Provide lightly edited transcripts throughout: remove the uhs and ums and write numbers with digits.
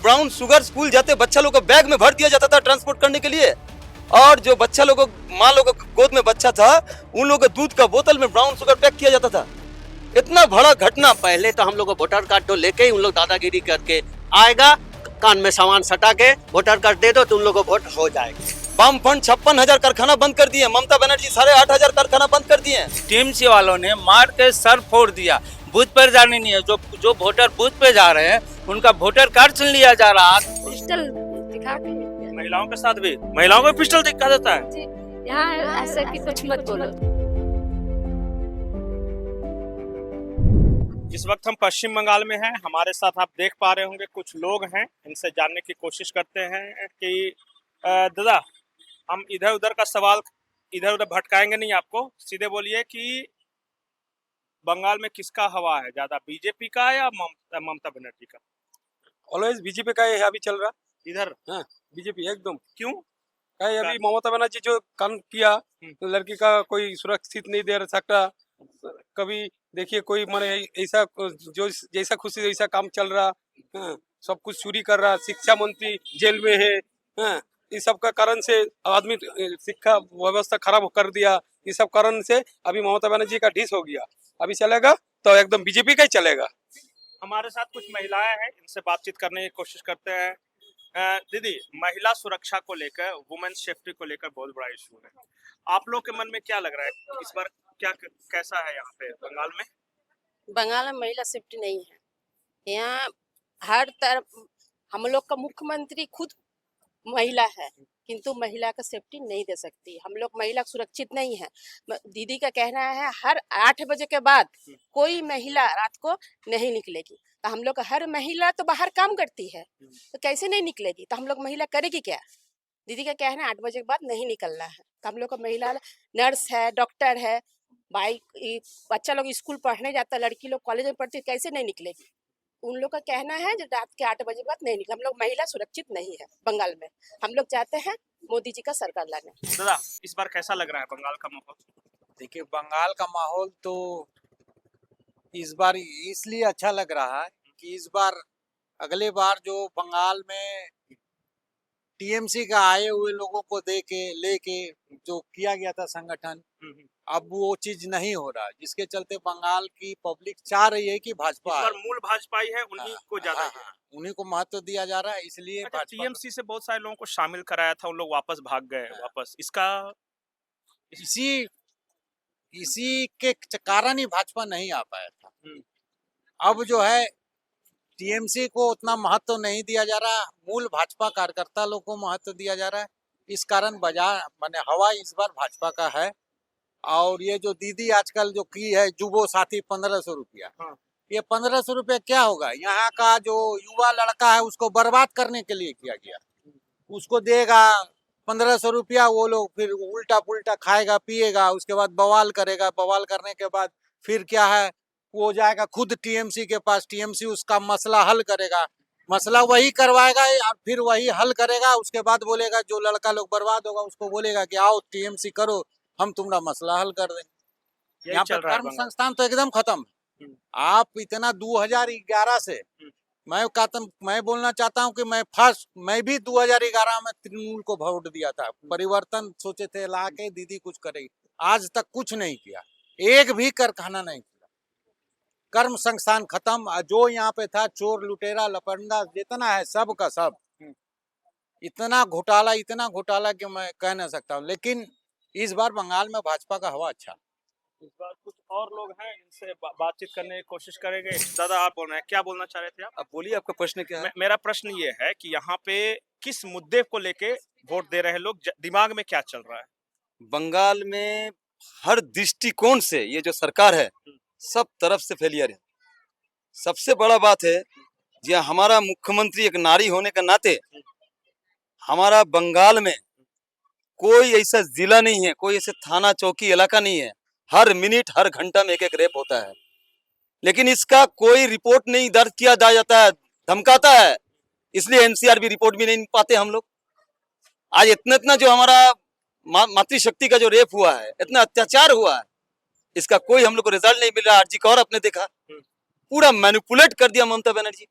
Brown sugar school जाते बच्चा लोग को बैग में भर दिया जाता था ट्रांसपोर्ट करने के लिए, और जो बच्चा लोग माँ लोग गोद में बच्चा था उन लोगों को दूध का बोतल में ब्राउन शुगर पैक किया जाता था। इतना बड़ा घटना। पहले तो हम लोग को वोटर कार्ड तो लेके ही उन लोग दादागिरी करके आएगा, कान में सामान सटा के वोटर कार्ड दे दो तो उन लोग को वोट हो जाएगा। वाम फंड 56,000 कारखाना बंद कर दिए, ममता बनर्जी 8,500 कारखाना बंद कर दिए। टीएमसी वालों ने मार के सर फोड़ दिया, बूथ पर जाने नहीं है। जो वोटर बूथ पे जा रहे हैं उनका वोटर कार्ड छीन लिया जा रहा है। पिस्टल दिखा के महिलाओं के साथ भी महिलाओं को पिस्टल दिखा देता है। जी, यहाँ ऐसा कि कुछ मत बोलो। इस वक्त हम पश्चिम बंगाल में हैं, हमारे साथ आप देख पा रहे होंगे कुछ लोग हैं, इनसे जानने की कोशिश करते हैं कि दादा, हम इधर उधर का सवाल इधर उधर भटकाएंगे नहीं, आपको सीधे बोलिए कि बंगाल में किसका हवा है ज्यादा, बीजेपी का या ममता बनर्जी का? ऑलवेज बीजेपी का ही अभी चल रहा। इधर हाँ, बीजेपी एकदम। क्यों? है अभी ममता बनर्जी जो काम किया, तो लड़की का कोई सुरक्षित नहीं दे सकता। कभी देखिए कोई माने ऐसा जो जैसा खुशी वैसा काम चल रहा। हाँ, सब कुछ चोरी कर रहा। शिक्षा मंत्री जेल में है। हाँ, इस सब का कारण से आदमी शिक्षा व्यवस्था खराब कर दिया। इस सब कारण से अभी ममता बनर्जी का ढीस हो गया। अभी चलेगा तो एकदम बीजेपी का ही चलेगा। हमारे साथ कुछ महिलाएं हैं, इनसे बातचीत करने की कोशिश करते हैं। दीदी, महिला सुरक्षा को लेकर, वुमेन सेफ्टी को लेकर बहुत बड़ा इशू है। आप लोग के मन में क्या लग रहा है इस बार, क्या कैसा है यहाँ पे बंगाल में? बंगाल में महिला सेफ्टी नहीं है। यहाँ हर तरफ हम लोग का मुख्यमंत्री खुद महिला है, किंतु महिला का सेफ्टी नहीं दे सकती। हम लोग महिला सुरक्षित नहीं है। दीदी का कहना है हर 8 बजे के बाद कोई महिला रात को नहीं निकलेगी। तो हम लोग हर महिला तो बाहर काम करती है, तो कैसे नहीं निकलेगी? तो हम लोग महिला करेगी क्या? दीदी का कहना है 8 बजे के बाद नहीं निकलना है। तो हम लोग का महिला नर्स है, डॉक्टर है, बच्चा लोग स्कूल पढ़ने जाता है, लड़की लोग कॉलेज में पढ़ती है, कैसे नहीं निकलेगी? उन लोग का कहना है जो रात के 8 बजे बाद नहीं निकले। हम लोग महिला सुरक्षित नहीं है बंगाल में। हम लोग चाहते हैं मोदी जी का सरकार लाने। दादा, इस बार कैसा लग रहा है बंगाल का माहौल? देखिए, बंगाल का माहौल तो इस बार इसलिए अच्छा लग रहा है कि इस बार अगले बार जो बंगाल में टीएमसी का आए हुए लोगों को लेके जो किया गया था संगठन, अब वो चीज नहीं हो रहा, जिसके चलते बंगाल की पब्लिक चाह रही है कि भाजपा इस बार मूल भाजपा ही है, उन्हीं को ज्यादा है। उन्हीं को महत्व दिया जा रहा है, इसलिए अच्छा, टीएमसी से बहुत सारे लोगों को शामिल कराया था, उन लोग वापस भाग गए वापस। इसका इसी के कारण ही भाजपा नहीं आ पाया था। अब जो है टीएमसी को उतना महत्व नहीं दिया जा रहा, मूल भाजपा कार्यकर्ता लोग को महत्व दिया जा रहा है। इस कारण बाजार माने हवा इस बार भाजपा का है। और ये जो दीदी आजकल जो की है जुबो साथी 1500 रुपया, ये 1500 रुपया क्या होगा? यहाँ का जो युवा लड़का है उसको बर्बाद करने के लिए किया गया। उसको देगा 1500 रुपया, वो लोग फिर उल्टा पुल्टा खाएगा पिएगा, उसके बाद बवाल करेगा। बवाल करने के बाद फिर क्या है, वो जाएगा खुद टीएमसी के पास, टीएमसी उसका मसला हल करेगा, मसला वही करवाएगा और फिर वही हल करेगा। उसके बाद बोलेगा जो लड़का लोग बर्बाद होगा उसको बोलेगा कि आओ टीएमसी करो, हम तुम्हारा मसला हल कर देंगे। यहाँ पर कर्म संस्थान तो एकदम खत्म है। आप इतना 2011 से मैं बोलना चाहता हूँ कि मैं भी 2011 में तृणमूल को वोट दिया था। परिवर्तन सोचे थे ला के दीदी कुछ करेगी, आज तक कुछ नहीं किया, एक भी कारखाना नहीं किया। कर्म संस्थान खत्म। जो यहाँ पे था चोर लुटेरा लपंडा जितना है सब का सब, इतना घोटाला कि मैं कह नहीं सकता हूँ। लेकिन इस बार बंगाल में भाजपा का हवा अच्छा। इस बार कुछ और लोग हैं, इनसे बातचीत करने की कोशिश करेंगे। दादा, आप बोल रहे हैं, क्या बोलना चाह रहे थे आप? बोलिए, आपका प्रश्न क्या है? मेरा प्रश्न ये है कि यहाँ पे किस मुद्दे को लेके वोट दे रहे हैं लोग, दिमाग में क्या चल रहा है? बंगाल में हर दृष्टिकोण से ये जो सरकार है सब तरफ से फेलियर है। सबसे बड़ा बात है जी, हमारा मुख्यमंत्री एक नारी होने के नाते हमारा बंगाल में कोई ऐसा जिला नहीं है, कोई ऐसे थाना चौकी इलाका नहीं है, हर मिनट हर घंटा में एक रेप होता है। लेकिन इसका कोई रिपोर्ट नहीं दर्ज किया जाता है, धमकाता है, इसलिए एनसीआर भी रिपोर्ट भी नहीं पाते हम लोग। आज इतना जो हमारा मातृशक्ति का जो रेप हुआ है, इतना अत्याचार हुआ है, इसका कोई हम लोग को रिजल्ट नहीं मिल रहा। आरजी कौर आपने देखा, पूरा मैनिपुलेट कर दिया ममता बनर्जी।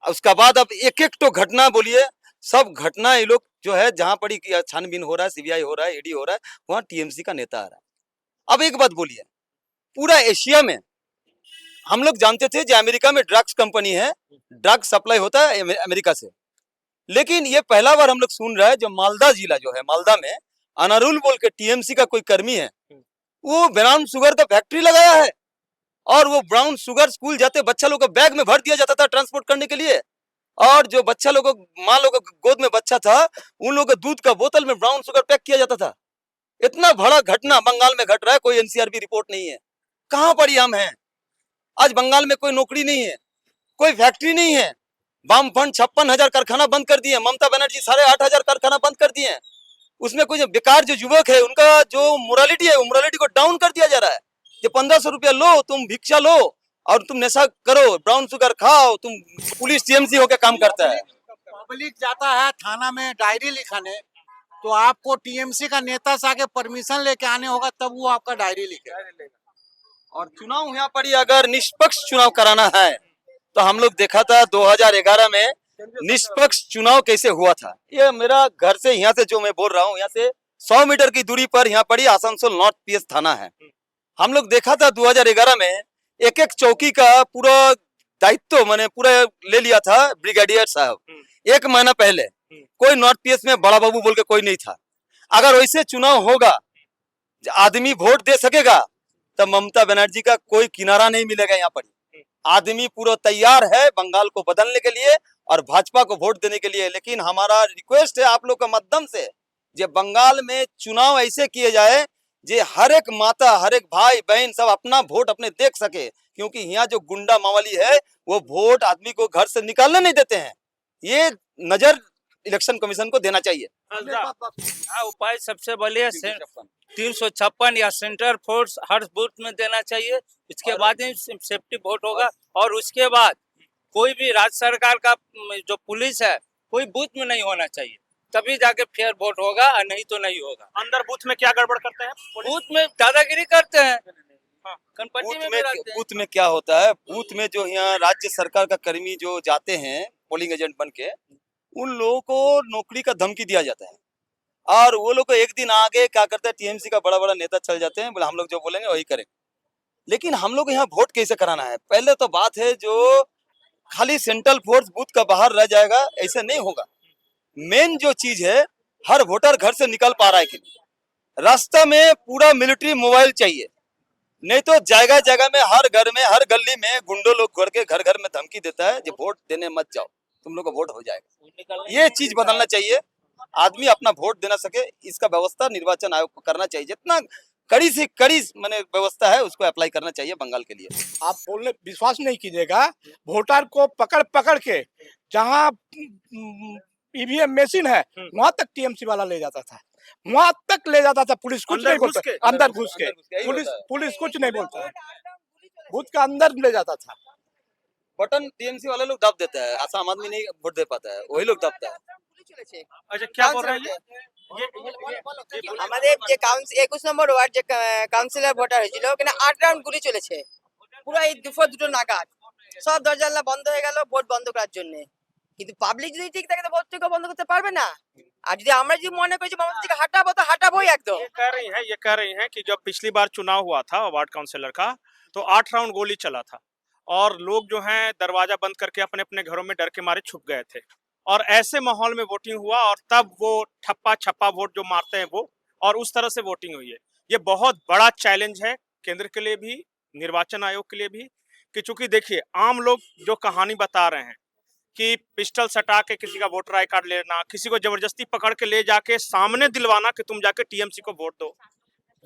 उसका बाद अब एक एक तो घटना बोलिए, सब घटना ये लोग जो है जहां पड़ी कि छानबीन हो रहा है, सीबीआई हो रहा है, ईडी हो रहा है, वहां टीएमसी का नेता आ रहा है। अब एक बात बोलिए, पूरा एशिया में हम लोग जानते थे जो अमेरिका में ड्रग्स कंपनी है, ड्रग सप्लाई होता है अमेरिका से, लेकिन ये पहला बार हम लोग सुन रहे हैं जो मालदा जिला जो है, मालदा में अनारुल बोल के टीएमसी का कोई कर्मी है, वो ब्राउन शुगर का फैक्ट्री लगाया है, और वो ब्राउन शुगर स्कूल जाते बच्चा लोग को बैग में भर दिया जाता था ट्रांसपोर्ट करने के लिए, और जो बच्चा लोग माँ लोग गोद में बच्चा था उन लोगों को दूध का बोतल में ब्राउन शुगर पैक किया जाता था। इतना बड़ा घटना बंगाल में घट रहा है, कोई एनसीआरबी रिपोर्ट नहीं है। कहाँ पर हम हैं? आज बंगाल में कोई नौकरी नहीं है, कोई फैक्ट्री नहीं है। वामफ्रंट 56,000 कारखाना बंद कर दिए, ममता बनर्जी 8,500 कारखाना बंद कर दिए हैं। उसमें कोई जो बेकार जो युवक है उनका जो मोरालिटी है, वो मोरालिटी को डाउन कर दिया जा रहा है। ये 1500 रुपया लो, तुम भिक्षा लो और तुम नशा करो, ब्राउन शुगर खाओ, तुम पुलिस टीएमसी होकर काम करता है। पब्लिक जाता है थाना में डायरी लिखाने, तो आपको टीएमसी का नेता से आके परमिशन लेके आने होगा, तब वो आपका डायरी लिखे। और चुनाव यहाँ पर अगर निष्पक्ष चुनाव कराना है तो हम लोग देखा था 2011 में निष्पक्ष चुनाव कैसे हुआ था। ये मेरा घर से यहाँ से जो मैं बोल रहा हूँ, यहाँ से 100 मीटर की दूरी पर यहाँ पड़ी आसनसोल नॉर्थ पीएस थाना है। हम लोग देखा था 2011 में एक एक चौकी का पूरा दायित्व मैंने पूरा ले लिया था ब्रिगेडियर साहब। एक महीना पहले कोई नॉर्थ पीएस में बड़ा बाबू बोल के कोई नहीं था। अगर वैसे चुनाव होगा, आदमी वोट दे सकेगा, तो ममता बनर्जी का कोई किनारा नहीं मिलेगा। यहाँ पर आदमी पूरा तैयार है बंगाल को बदलने के लिए और भाजपा को वोट देने के लिए। लेकिन हमारा रिक्वेस्ट है आप लोग के माध्यम से, जे बंगाल में चुनाव ऐसे किए जाए जे हर एक माता, हर एक भाई बहन सब अपना वोट अपने देख सके, क्योंकि यहाँ जो गुंडा मावली है वो वोट आदमी को घर से निकालने नहीं देते हैं। ये नजर इलेक्शन कमीशन को देना चाहिए। हाँ, उपाय सबसे बढ़िया 356 या सेंटर फोर्स हर बूथ में देना चाहिए। इसके बाद ही सेफ्टी वोट होगा, और उसके बाद कोई भी राज्य सरकार का जो पुलिस है कोई बूथ में नहीं होना चाहिए, तभी जाके फेयर वोट होगा, और नहीं तो नहीं होगा। अंदर बूथ में क्या गड़बड़ करते हैं? बूथ में दादागिरी करते हैं। कनपट्टी में भी रहते हैं। बूथ में क्या होता है, बूथ में जो यहाँ राज्य सरकार का कर्मी जो जाते हैं पोलिंग एजेंट बन के, उन लोगों को नौकरी का धमकी दिया जाता है, और वो लोग को एक दिन आगे क्या करते हैं, टीएमसी का बड़ा बड़ा नेता चल जाते हैं, बोले हम लोग जो बोलेंगे वही करें। लेकिन हम लोग यहाँ वोट कैसे कराना है? पहले तो बात है जो खाली सेंट्रल फोर्स बूथ का बाहर रह जाएगा, ऐसे नहीं होगा। मेन जो चीज है, हर वोटर घर से निकल पा रहा है कि नहीं, रास्ता में पूरा मिलिट्री मोबाइल चाहिए, नहीं तो जगह जगह में हर घर में हर गली में गुंडों लोग घर घर में धमकी देता है, जो वोट देने मत जाओ, तुम लोग का वोट हो जाएगा। ये चीज बदलना चाहिए, आदमी अपना वोट देना सके, इसका व्यवस्था निर्वाचन आयोग को करना चाहिए। जितना कड़ी से कड़ी मैंने व्यवस्था है उसको अप्लाई करना चाहिए बंगाल के लिए। आप बोलने विश्वास नहीं कीजिएगा, वोटर को पकड़ पकड़ के जहाँ ईवीएम मशीन है वहां तक टीएमसी वाला ले जाता था, वहां तक ले जाता था। पुलिस कुछ नहीं बोलता, अंदर घुस के पुलिस कुछ नहीं बोलता है, बूथ के अंदर ले जाता था। बटन टीएमसी वाले लोग दब देता है, आसाम आदमी नहीं वोट दे पाता है, वही लोग दबता है। अच्छा, क्या बोल रहे हैं? আমাদের যে 21 নম্বর ওয়ার্ড যে কাউন্সিলর ভোটার হয়েছিল, ওখানে 8 রাউন্ড গুলি চলেছে, পুরো এই দুপুর 2টো নাগাদ সব দরজা জানলা বন্ধ হয়ে গেল ভোট বন্ধ করার জন্য। কিন্তু পাবলিক যদি ঠিক থাকে তো ভোটটাকে বন্ধ করতে পারবে না। আর যদি আমরা যদি মনে করি যে মমতাজিকে हटाবো তো हटाবোই একদম। ये कह रही हैं कि जब पिछली बार चुनाव हुआ था वार्ड काउंसिलर का, तो 8 राउंड गोली चला था, और लोग जो हैं दरवाजा बंद करके अपने अपने घरों में डर के मारे छुप गए थे, और ऐसे माहौल में वोटिंग हुआ, और तब वो ठप्पा छप्पा वोट जो मारते हैं वो, और उस तरह से वोटिंग हुई है। ये बहुत बड़ा चैलेंज है केंद्र के लिए भी, निर्वाचन आयोग के लिए भी, कि चूंकि देखिए आम लोग जो कहानी बता रहे हैं कि पिस्टल सटा के किसी का वोटर आई कार्ड लेना, किसी को जबरदस्ती पकड़ के ले जाके सामने दिलवाना कि तुम जाके टीएमसी को वोट दो,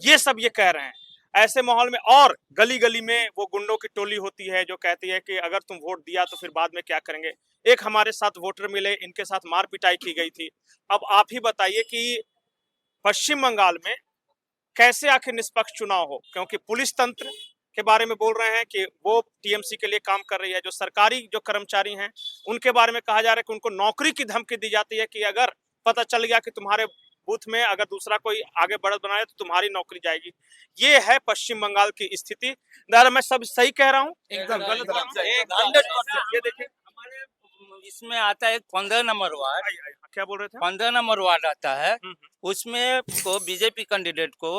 ये सब ये कह रहे हैं। ऐसे माहौल में और गली गली में वो गुंडों की टोली होती है जो कहती है कि अगर तुम वोट दिया तो फिर बाद में क्या करेंगे। एक हमारे साथ वोटर मिले, इनके साथ मार पिटाई की गई थी। अब आप ही बताइए कि पश्चिम बंगाल में कैसे आखिर निष्पक्ष चुनाव हो, क्योंकि पुलिस तंत्र के बारे में बोल रहे हैं कि वो टीएमसी के लिए काम कर रही है। जो सरकारी जो कर्मचारी हैं उनके बारे में कहा जा रहा है कि उनको नौकरी की धमकी दी जाती है कि अगर पता चल गया कि तुम्हारे बूथ में अगर दूसरा कोई आगे बढ़त बनाए तो तुम्हारी नौकरी जाएगी। ये है पश्चिम बंगाल की स्थिति। दादा मैं सब सही कह रहा हूँ? एकदम गलत बात है। ये देखिए हमारे इसमें आता है 15 नंबर वार्ड, क्या बोल रहे थे? 15 नंबर वार्ड आता है। उसमें को बीजेपी कैंडिडेट को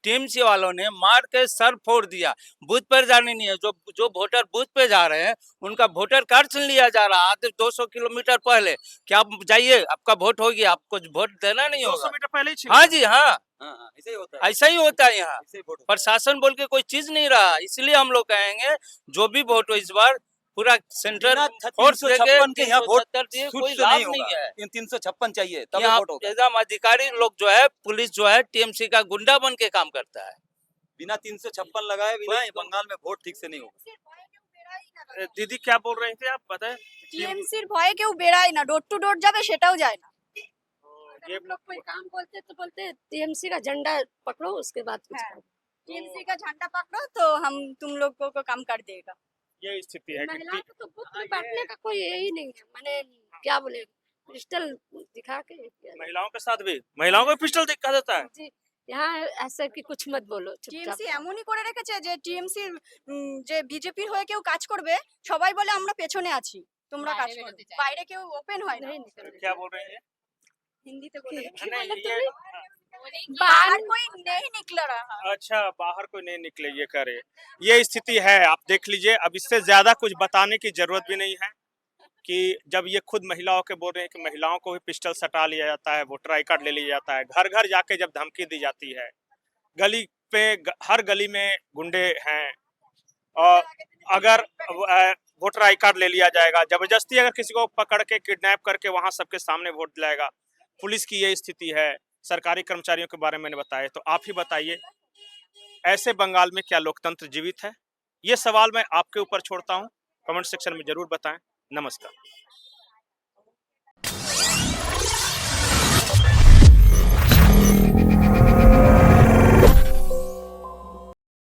टीएमसी वालों ने मार के सर फोड़ दिया। बूथ पर जाने नहीं है, जो वोटर बूथ पे जा रहे हैं उनका वोटर कार्ड छीन लिया जा रहा है। आधे 200 किलोमीटर पहले कि आप जाइए, आपका वोट हो गया, आपको वोट देना नहीं 200 होगा। मीटर पहले ही छीन हाँ जी, हाँ, ऐसे ही होता है, ऐसा ही होता है यहाँ। ऐसे ही वोट होता है। प्रशासन बोल के कोई चीज नहीं रहा, इसलिए हम लोग कहेंगे जो भी वोट हो इस बार पूरा सेंट्रल बिना फोर्स 356 के यहाँ वोट 370 दिए, छूट कोई से लाभ नहीं नहीं होगा। है। 356 चाहिए तब यहाँ वोट होगा। एकदम अधिकारी लोग जो है, पुलिस जो है टीएमसी का गुंडा बन के काम करता है। बिना 356 लगाए बिना ये बंगाल में वोट ठीक से नहीं होगा। दीदी क्या बोल रहे थे आप बताएं? টিএমসির ভয়ে কেউ বেড়ায় না, ডোর টু ডোর যাবে সেটাও যায় না। ये हम लोग कोई काम बोलते तो बोलते टीएमसी का झंडा पकड़ो, उसके बाद कुछ हाँ। करो। टीएमसी का झंडा पकड़ो तो हम तुम लोगों को काम कर देगा। ये स्थिति है कि महिलाओं को तो बूथ में बैठने का कोई यही नहीं है, मैंने क्या बोले पिस्टल दिखा के किया। महिलाओं के साथ भी महिलाओं को पिस्टल दिखा देता है। जी, यहाँ ऐसा कि कुछ मत बोलो, টিএমসি चुपचाप। এমনই করে রেখেছে যে টিএমসি যে বিজেপির হয়ে কেউ কাজ করবে সবাই বলে আমরা পেছনে আছি, তোমরা কাজ করো। বাইরে কেউ ওপেন হয় না। नहीं निकल रही। क्या बोल रहे हैं? হিন্দিতে বলে नहीं, ये बाहर कोई नहीं निकल रहा। अच्छा, बाहर कोई नहीं निकले ये करे। ये स्थिति है, आप देख लीजिए। अब इससे ज्यादा कुछ बताने की जरूरत भी नहीं है कि जब ये खुद महिलाओं के बोल रहे हैं कि महिलाओं को भी पिस्टल सटा लिया जाता है, वोटर आई कार्ड ले लिया जाता है, घर घर जाके जब धमकी दी जाती है, गली पे हर गली में गुंडे हैं, और अगर वोटर आई कार्ड ले लिया जाएगा, जबरदस्ती अगर किसी को पकड़ के किडनैप करके वहां सबके सामने वोट दिलाएगा। पुलिस की ये स्थिति है, सरकारी कर्मचारियों के बारे में मैंने बताया। तो आप ही बताइए, ऐसे बंगाल में क्या लोकतंत्र जीवित है? ये सवाल मैं आपके ऊपर छोड़ता हूँ, कमेंट सेक्शन में जरूर बताएं। नमस्कार।